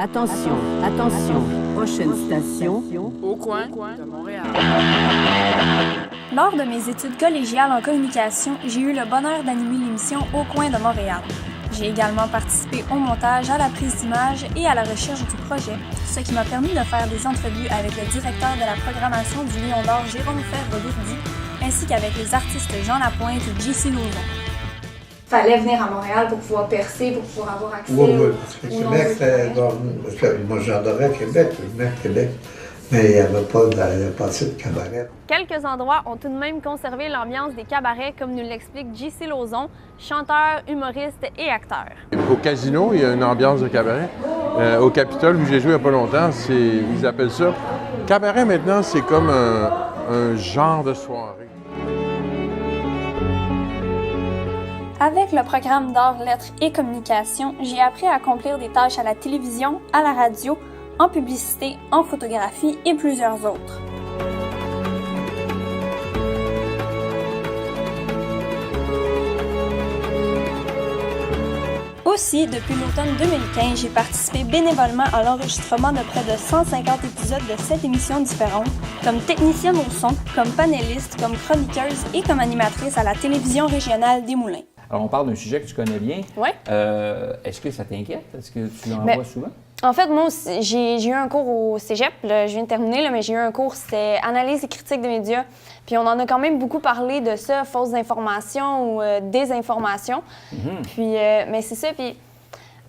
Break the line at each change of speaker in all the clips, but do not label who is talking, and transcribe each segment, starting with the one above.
Attention, attention, prochaine station.
Au coin de Montréal.
Lors de mes études collégiales en communication, j'ai eu le bonheur d'animer l'émission Au coin de Montréal. J'ai également participé au montage, à la prise d'images et à la recherche du projet, ce qui m'a permis de faire des entrevues avec le directeur de la programmation du Lion d'Or, Jérôme Ferre-Lourdi, ainsi qu'avec les artistes Jean Lapointe et J.C. Lauzon.
Fallait venir à Montréal pour pouvoir percer, pour pouvoir avoir accès
oui, parce que Québec, moi j'adorais Québec, je venais de Québec, mais il n'y avait pas de cabaret.
Quelques endroits ont tout de même conservé l'ambiance des cabarets, comme nous l'explique J.C. Lauzon, chanteur, humoriste et acteur.
Au Casino, il y a une ambiance de cabaret. Au Capitole, où j'ai joué il n'y a pas longtemps, ils appellent ça cabaret maintenant, c'est comme un genre de soirée.
Avec le programme d'art, lettres et communication, j'ai appris à accomplir des tâches à la télévision, à la radio, en publicité, en photographie et plusieurs autres. Aussi, depuis l'automne 2015, j'ai participé bénévolement à l'enregistrement de près de 150 épisodes de 7 émissions différentes, comme technicienne au son, comme panéliste, comme chroniqueuse et comme animatrice à la télévision régionale des Moulins.
Alors, on parle d'un sujet que tu connais bien.
Oui.
Est-ce que ça t'inquiète? Est-ce que tu en
Ben,
vois souvent?
En fait, moi, j'ai eu un cours au cégep, là, je viens de terminer, là, mais j'ai eu un cours, c'était analyse et critique des médias. Puis on en a quand même beaucoup parlé de ça, fausses informations ou désinformation. Puis, mais c'est ça, puis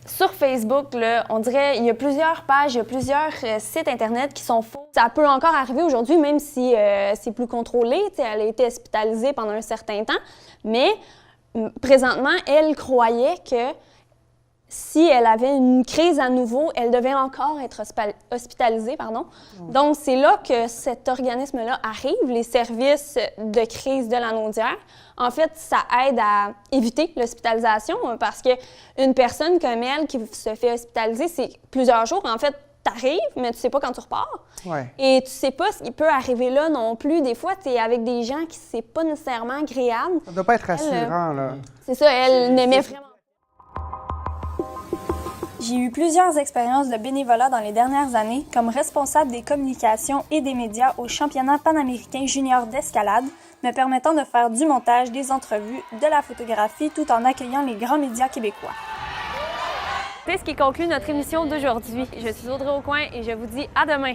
sur Facebook, là, on dirait, il y a plusieurs pages, il y a plusieurs sites Internet qui sont faux. Ça peut encore arriver aujourd'hui, même si c'est plus contrôlé, elle a été hospitalisée pendant un certain temps, mais présentement, elle croyait que si elle avait une crise à nouveau, elle devait encore être hospitalisée. Donc, c'est là que cet organisme-là arrive, les services de crise de la Naudière. En fait, ça aide à éviter l'hospitalisation parce qu'une personne comme elle qui se fait hospitaliser, c'est plusieurs jours. En fait, t'arrives, mais tu sais pas quand tu repars.
Ouais.
Et tu sais pas ce qui peut arriver là non plus. Des fois, tu es avec des gens qui c'est pas nécessairement agréable.
Ça doit pas être rassurant, là.
C'est ça, elle n'aimait vraiment.
J'ai eu plusieurs expériences de bénévolat dans les dernières années comme responsable des communications et des médias au championnat panaméricain junior d'escalade, me permettant de faire du montage, des entrevues, de la photographie tout en accueillant les grands médias québécois.
C'est ce qui conclut notre émission d'aujourd'hui. Je suis Audrey Aucoin et je vous dis à demain.